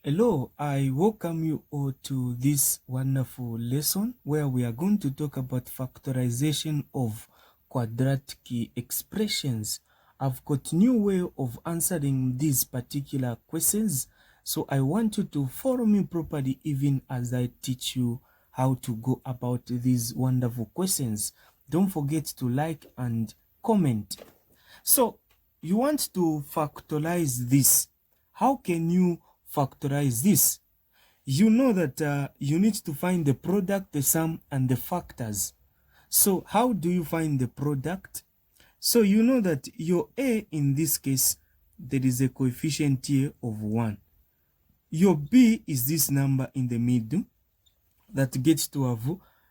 Hello, I welcome you all to this wonderful lesson where we are going to talk about factorization of quadratic expressions. I've got new way of answering these particular questions, so I want you to follow me properly even as I teach you how to go about these wonderful questions. Don't forget to like and comment. So you want to factorize this. How can you factorize this? You know that you need to find the product, the sum, and the factors. So how do you find the product? So you know that your A, in this case, there is a coefficient here of 1. Your B is this number in the middle that gets to have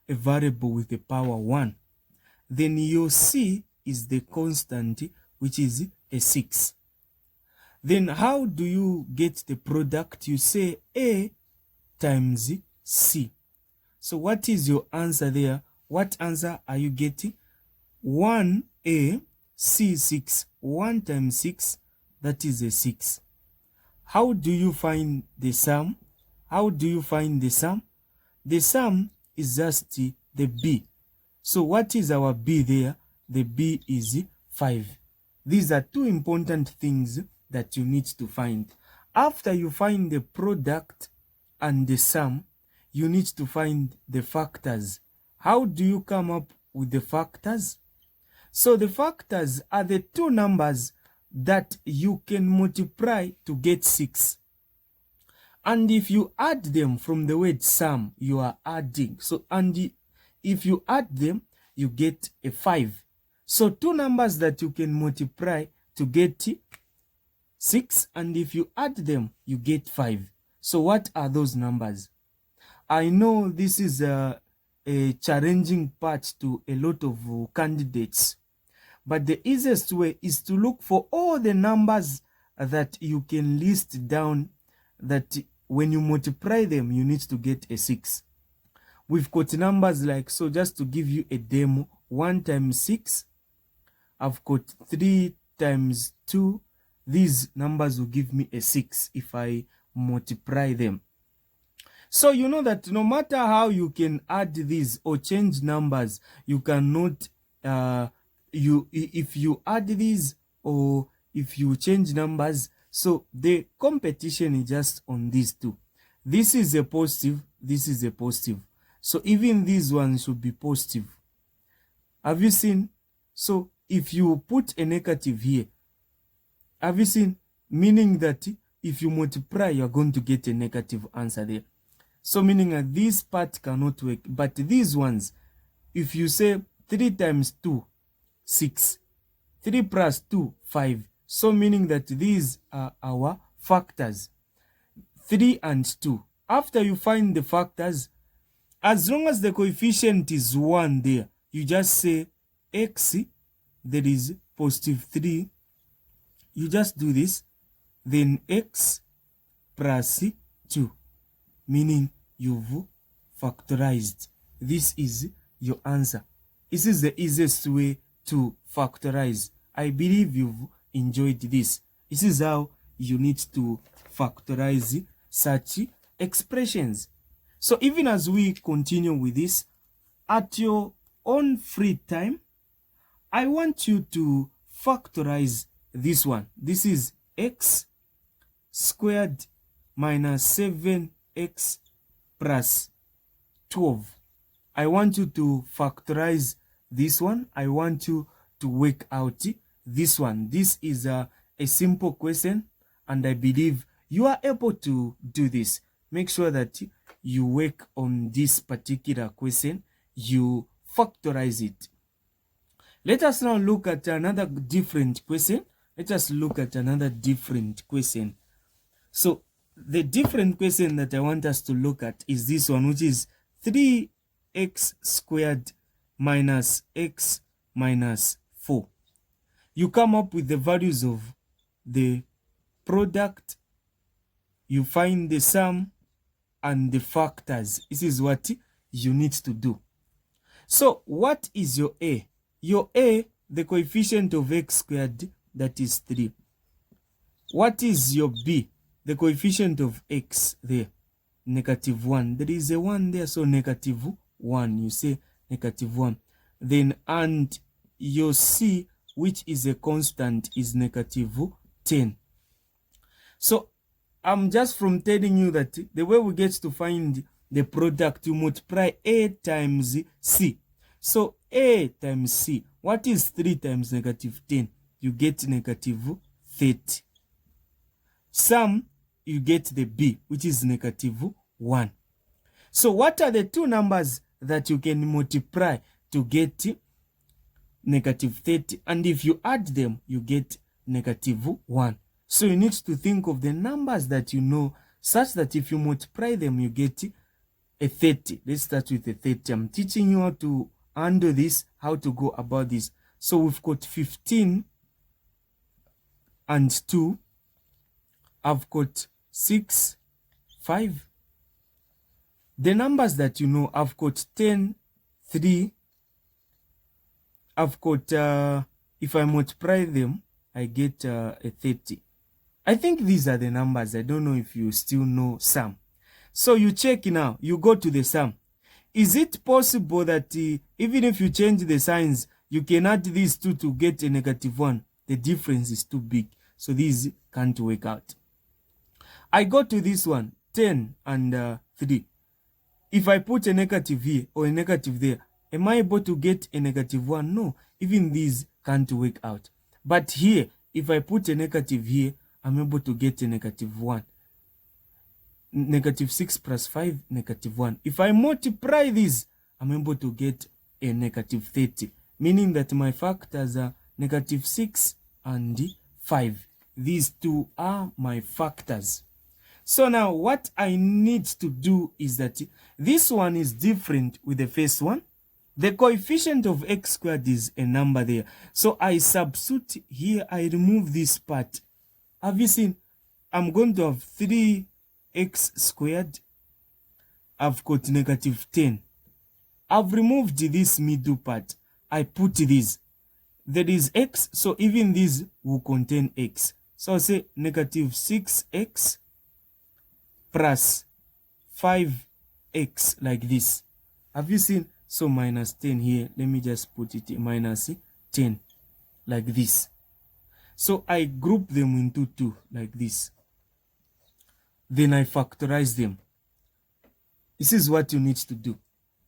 a variable with the power 1. Then your C is the constant, which is a 6. Then how do you get the product? You say A times C. So what is your answer there? What answer are you getting? 1A, C6. 1 times 6, that is a 6. How do you find the sum? How do you find the sum? The sum is just the B. So what is our B there? The B is 5. These are two important things that you need to find. After you find the product and the sum, you need to find the factors. How do you come up with the factors? So the factors are the two numbers that you can multiply to get 6. And if you add them from the word sum, you are adding. So, and if you add them, you get a 5. So two numbers that you can multiply to get 6, and if you add them, you get 5. So what are those numbers? I know this is a challenging part to a lot of candidates, but the easiest way is to look for all the numbers that you can list down that when you multiply them, you need to get a 6. We've got numbers like, so just to give you a demo, 1 times 6, I've got 3 times 2. These numbers will give me a 6 if I multiply them. So you know that no matter how you can add these or change numbers, you cannot, if you add these or if you change numbers, so the competition is just on these two. This is a positive, this is a positive. So even these ones should be positive. Have you seen? So if you put a negative here, have you seen? Meaning that if you multiply, you're going to get a negative answer there. So meaning that this part cannot work. But these ones, if you say 3 times 2, 6. 3 plus 2, 5. So meaning that these are our factors. 3 and 2. After you find the factors, as long as the coefficient is 1 there, you just say x, there is positive 3. You just do this, then x plus 2, meaning you've factorized. This is your answer. This is the easiest way to factorize. I believe you've enjoyed this. This is how you need to factorize such expressions. So even as we continue with this, at your own free time, I want you to factorize this one. This is x squared minus 7x plus 12. I want you to factorize this one. I want you to work out this one. This is a simple question, and I believe you are able to do this. Make sure that you work on this particular question. You factorize it. Let us now look at another different question. Let us look at another different question. So the different question that I want us to look at is this one, which is 3x squared minus x minus 4. You come up with the values of the product, you find the sum and the factors. This is what you need to do. So what is your A? Your A, the coefficient of x squared, that is 3. What is your B? the coefficient of x there, -1. There is a 1 there, so -1. You say -1. Then, and your c, which is a constant, is -10. So I'm just from telling you that the way we get to find the product, you multiply a times c. So a times c, what is 3 times -10? You get -30. Sum, you get the b, which is -1. So what are the two numbers that you can multiply to get -30? And if you add them, you get -1. So you need to think of the numbers that you know, such that if you multiply them, you get a 30. Let's start with a 30. I'm teaching you how to handle this, how to go about this. So we've got 15 and 2. I've got 6, 5. The numbers that you know, I've got 10, 3. I've got, if I multiply them, I get a 30. I think these are the numbers. I don't know if you still know some. So you check now, you go to the sum. Is it possible that even if you change the signs, you can add these two to get a -1? The difference is too big, so these can't work out. I go to this one, 10 and 3. If I put a negative here or a negative there, am I able to get a -1? No, even these can't work out. But here, if I put a negative here, I'm able to get a -1. -6 plus 5, -1. If I multiply this, I'm able to get a -30, meaning that my factors are -6 and 5. These two are my factors. So now what I need to do is that this one is different with the first one. The coefficient of x squared is a number there. So I substitute here, I remove this part. Have you seen? I'm going to have 3x squared. I've got -10. I've removed this middle part. I put this. There is x, so even this will contain x. So I'll say -6x plus 5x like this. Have you seen? So -10 here. Let me just put it -10 like this. So I group them into 2 like this. Then I factorize them. This is what you need to do.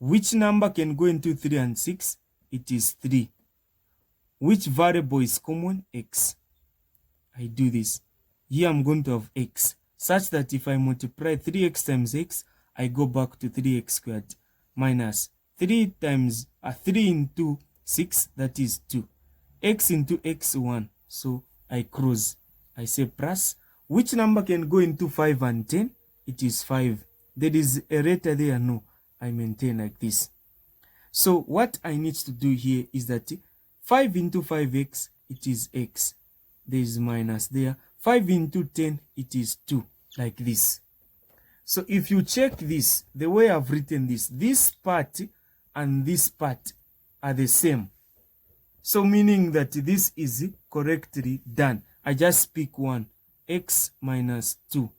Which number can go into 3 and 6? It is 3. Which variable is common? X. I do this. Here I'm going to have x, such that if I multiply 3x times x, I go back to 3x squared minus 3 times 3 into 6, that is 2. X into x, 1. So I cross. I say plus. Which number can go into 5 and 10? It is 5. There is a letter there. No. I maintain like this. So what I need to do here is that 5 into 5x, it is x. There is minus there. 5 into 10, it is 2. Like this. So if you check this, the way I've written this part and this part are the same. So meaning that this is correctly done. I just pick one, x minus 2,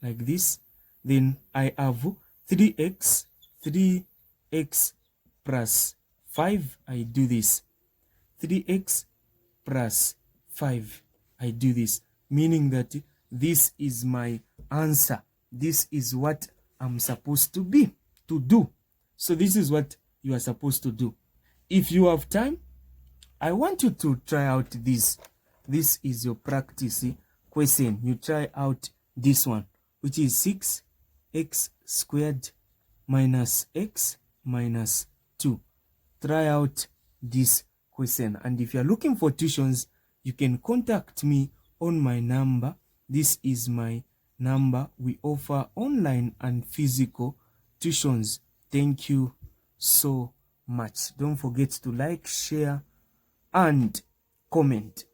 like this. Then I have 3x plus 5. I do this. 3x plus 5. I do this. Meaning that this is my answer. This is what I'm supposed to do. So this is what you are supposed to do. If you have time, I want you to try out this. This is your practice question. You try out this one, which is 6x squared minus x minus 2. Try out this question. And if you are looking for tuitions, you can contact me on my number. This is my number. We offer online and physical tuitions. Thank you so much. Don't forget to like, share, and comment.